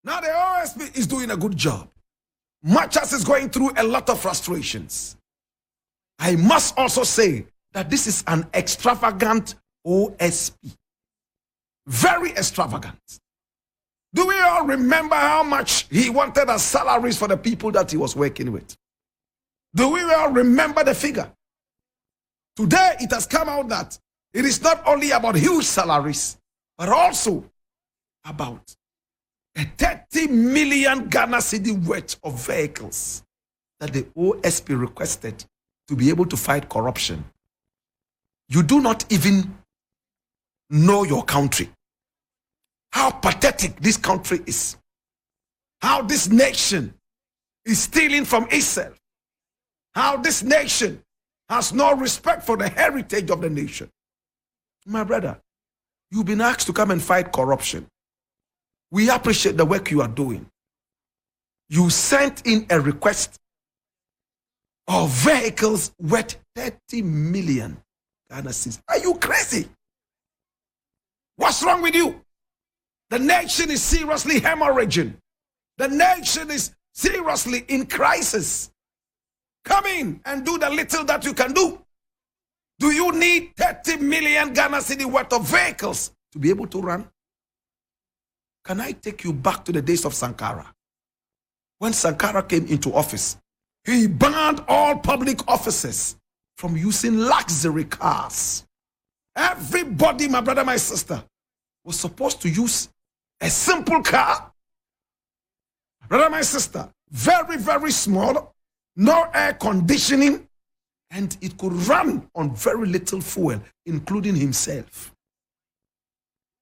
Now the OSP is doing a good job. Machas is going through a lot of frustrations. I must also say that this is an extravagant OSP. Very extravagant. Do we all remember how much he wanted as salaries for the people that he was working with? Do we all remember the figure? Today it has come out that it is not only about huge salaries, but also about a 30 million Ghana cedi worth of vehicles that the OSP requested to be able to fight corruption. You do not even know your country. How pathetic this country is. How this nation is stealing from itself. How this nation has no respect for the heritage of the nation. My brother, you've been asked to come and fight corruption. We appreciate the work you are doing. You sent in a request of vehicles worth 30 million Ghana cedis. Are you crazy? What's wrong with you? The nation is seriously hemorrhaging. The nation is seriously in crisis. Come in and do the little that you can do. Do you need 30 million Ghana cedi worth of vehicles to be able to run? Can I take you back to the days of Sankara? When Sankara came into office, he banned all public offices from using luxury cars. Everybody, my brother, my sister, was supposed to use a simple car. Brother, my sister, very, very small, no air conditioning, and it could run on very little fuel, including himself.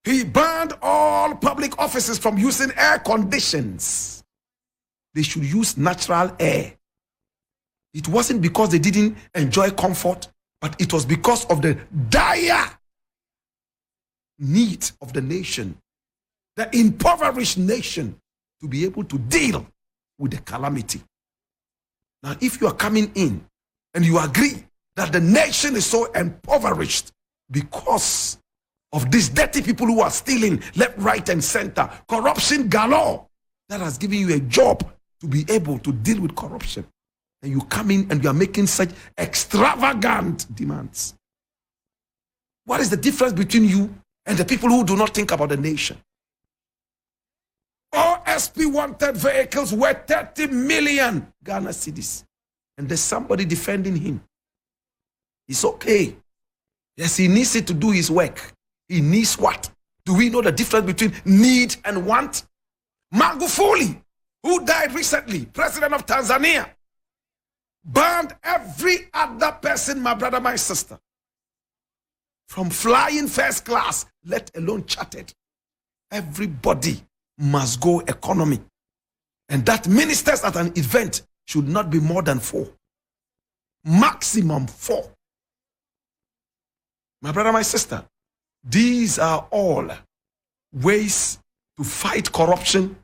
He banned all public offices from using air conditions. They should use natural air. It wasn't because they didn't enjoy comfort, but it was because of the dire need of the nation, the impoverished nation, to be able to deal with the calamity. Now, if you are coming in and you agree that the nation is so impoverished because of these dirty people who are stealing left, right, and center, corruption galore, that has given you a job to be able to deal with corruption, and you come in and you are making such extravagant demands. What is the difference between you and the people who do not think about the nation? OSP wanted vehicles worth 30 million Ghana cedis, and there's somebody defending him. It's okay. Yes, he needs it to do his work. He needs what? Do we know the difference between need and want? Magufuli, who died recently, president of Tanzania, banned every other person, my brother, my sister, from flying first class, let alone chartered. Everybody must go economy. And that ministers at an event should not be more than 4. Maximum 4. My brother, my sister, these are all ways to fight corruption,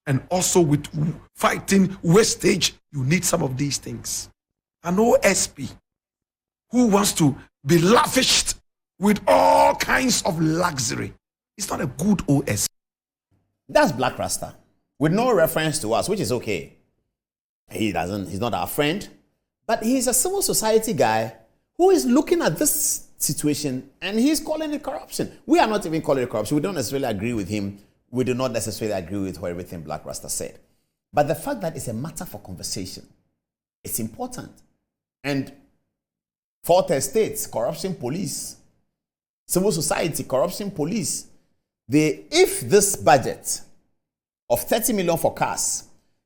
and also with fighting wastage, you need some of these things. An OSP who wants to be lavished with all kinds of luxury, it's not a good OSP. That's Blakk Rasta, with no reference to us, which is okay. He's not our friend, but he's a civil society guy who is looking at this situation and he's calling it corruption. We are not even calling it corruption. We don't necessarily agree with him. We do not necessarily agree with everything Blakk Rasta said. But the fact that it's a matter for conversation, it's important. And 4 states, corruption police, civil society, corruption police, if this budget of 30 million for cars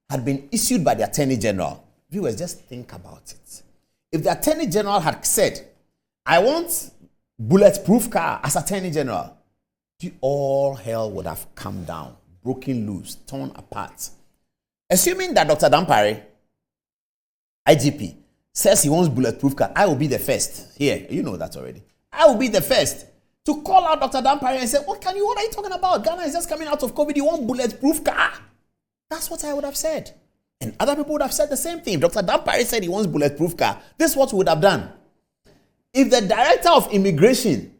had been issued by the Attorney General, viewers, just think about it. If the Attorney General had said, I want bulletproof car as Attorney General, all hell would have come down, broken loose, torn apart. Assuming that Dr. Adom-Otchere, IGP, says he wants bulletproof car, I will be the first. Here, you know that already. I will be the first to call out Dr. Adom-Otchere and say, what are you talking about? Ghana is just coming out of COVID. You want bulletproof car? That's what I would have said. And other people would have said the same thing. If Dr. Adom-Otchere said he wants bulletproof car, this is what we would have done. If the director of immigration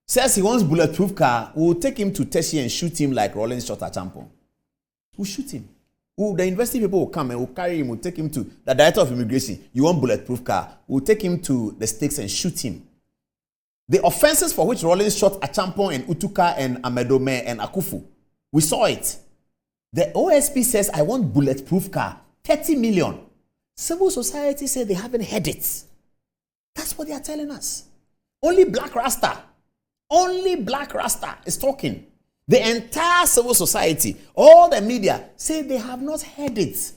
says he wants bulletproof car, we will take him to Teshi and shoot him like Rollins shot at Champon. We'll shoot him. The university people will come and will carry him, will take him to the director of immigration. You want bulletproof car? We'll take him to the stakes and shoot him. The offenses for which Rawlings shot Achampong and Utuka and Amedome and Akufu, we saw it. The OSP says, I want bulletproof car, 30 million. Civil society said they haven't heard it. That's what they are telling us. Only Blakk Rasta is talking. The entire civil society, all the media, say they have not heard it.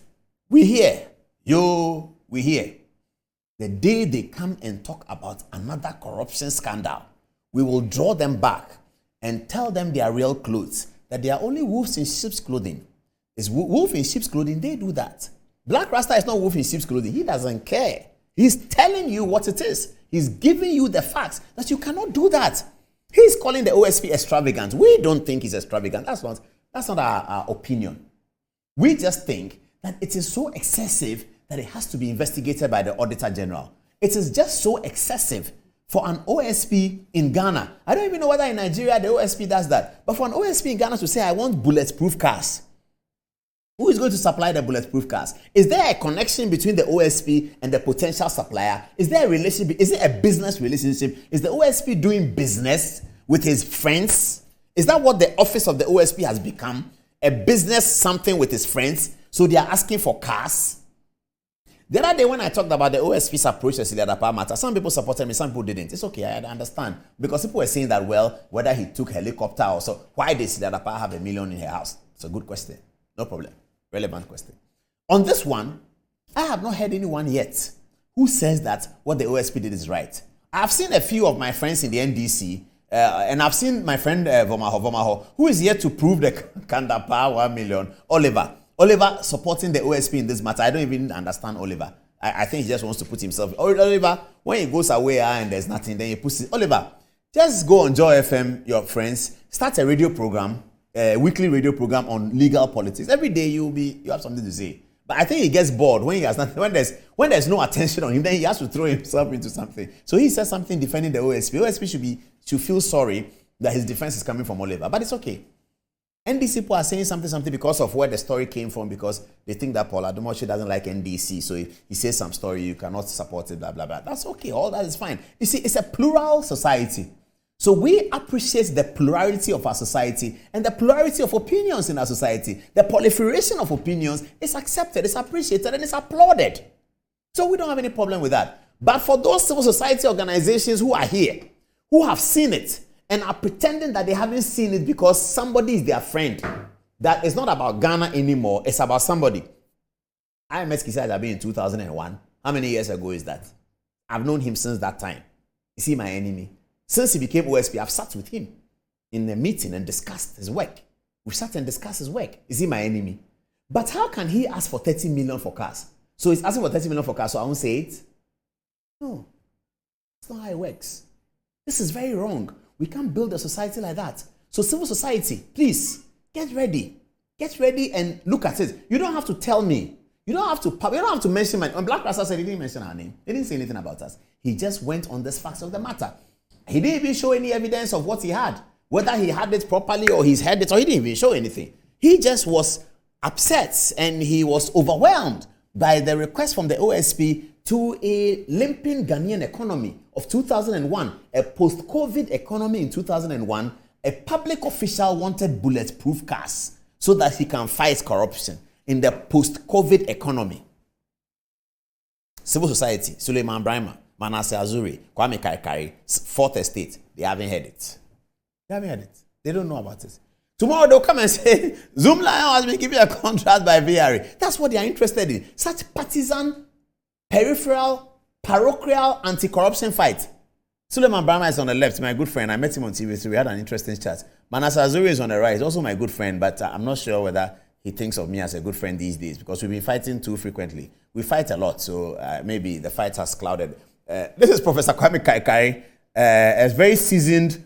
We hear. We hear. The day they come and talk about another corruption scandal, we will draw them back and tell them their real clothes, that they are only wolves in sheep's clothing. Is wolf in sheep's clothing, they do that. Blakk Rasta is not wolf in sheep's clothing. He doesn't care. He's telling you what it is. He's giving you the facts that you cannot do that. He's calling the OSP extravagant. We don't think he's extravagant. That's not our opinion. We just think that it is so excessive that it has to be investigated by the Auditor General. It is just so excessive for an OSP in Ghana. I don't even know whether in Nigeria the OSP does that. But for an OSP in Ghana to say, I want bulletproof cars. Who is going to supply the bulletproof cars? Is there a connection between the OSP and the potential supplier? Is there a relationship? Is it a business relationship? Is the OSP doing business with his friends? Is that what the office of the OSP has become? A business something with his friends? So they are asking for cars? The other day when I talked about the OSP's approach to the Adapa matter, some people supported me, some people didn't. It's okay, I understand. Because people were saying that, well, whether he took helicopter or so, why did Adapa have $1 million in her house? It's a good question. No problem. Relevant question. On this one, I have not heard anyone yet who says that what the OSP did is right. I've seen a few of my friends in the NDC, and I've seen my friend Vomaho, who is yet to prove the Kandapa 1 million. Oliver supporting the OSP in this matter. I don't even understand Oliver. I think he just wants to put himself. Oliver, when he goes away and there's nothing, then he puts it. Oliver, just go on Joy FM, your friends, start a radio program. A weekly radio program on legal politics. Every day you have something to say. But I think he gets bored when he has nothing. When there's no attention on him, then he has to throw himself into something. So he says something defending the OSP. OSP should feel sorry that his defense is coming from Oliver. But it's okay. NDC people are saying something because of where the story came from, because they think that Paul Adom-Otchere doesn't like NDC. So he says some story, you cannot support it, blah, blah, blah. That's okay. All that is fine. You see, it's a plural society. So we appreciate the plurality of our society and the plurality of opinions in our society. The proliferation of opinions is accepted, it's appreciated, and it's applauded. So we don't have any problem with that. But for those civil society organizations who are here, who have seen it, and are pretending that they haven't seen it because somebody is their friend, that it's not about Ghana anymore, it's about somebody. I met Kisi Ajabi in 2001. How many years ago is that? I've known him since that time. Is he my enemy? Since he became OSP, I've sat with him in a meeting and discussed his work. We sat and discussed his work. Is he my enemy? But how can he ask for 30 million for cars? So he's asking for 30 million for cars, so I won't say it? No. That's not how it works. This is very wrong. We can't build a society like that. So civil society, please, get ready. Get ready and look at it. You don't have to tell me. You don't have to mention my name. When Blakk Rasta said he didn't mention our name, he didn't say anything about us. He just went on the facts of the matter. He didn't even show any evidence of what he had, whether he had it properly or he's had it, or he didn't even show anything. He just was upset and he was overwhelmed by the request from the OSP to a limping Ghanaian economy of 2001, a post-COVID economy in 2001. A public official wanted bulletproof cars so that he can fight corruption in the post-COVID economy. Civil society, Suleiman Brahma, Manasseh Azuri, Kwame Kaikari, Fourth Estate, they haven't heard it. They haven't heard it. They don't know about it. Tomorrow they'll come and say, Zoom Lion has been given a contract by VRA. That's what they are interested in. Such partisan, peripheral, parochial, anti-corruption fight. Suleiman Brahma is on the left, my good friend. I met him on TV, so we had an interesting chat. Manasseh Azuri is on the right. He's also my good friend, but I'm not sure whether he thinks of me as a good friend these days because we've been fighting too frequently. We fight a lot, so maybe the fight has clouded. This is Professor Kwame Kaikari, a very seasoned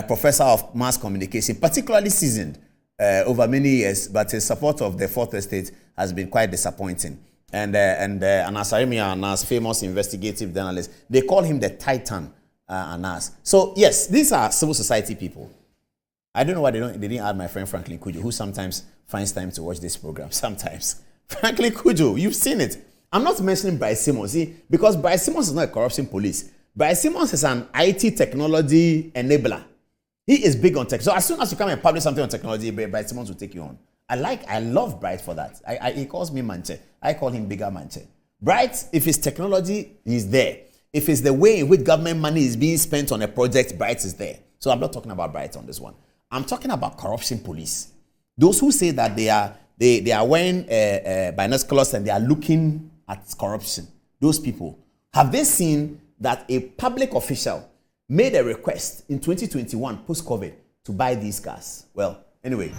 professor of mass communication, particularly seasoned over many years, but his support of the Fourth Estate has been quite disappointing. And Anas Arimia, Anas, famous investigative journalist, they call him the Titan Anas. So yes, these are civil society people. I don't know why they didn't add my friend Franklin Kujo, who sometimes finds time to watch this program. Sometimes. Franklin Kujo, you've seen it. I'm not mentioning Bryce Simmons, see, because Bryce Simmons is not a corruption police. Bryce Simmons is an IT technology enabler. He is big on tech. So as soon as you come and publish something on technology, Bryce Simmons will take you on. I love Bright for that. He calls me Manche. I call him Bigger Manche. Bright, if it's technology, he's there. If it's the way in which government money is being spent on a project, Bright is there. So I'm not talking about Bright on this one. I'm talking about corruption police. Those who say that they are wearing binoculars and they are looking at corruption. Those people, have they seen that a public official made a request in 2021 post-COVID to buy these cars? Well, anyway.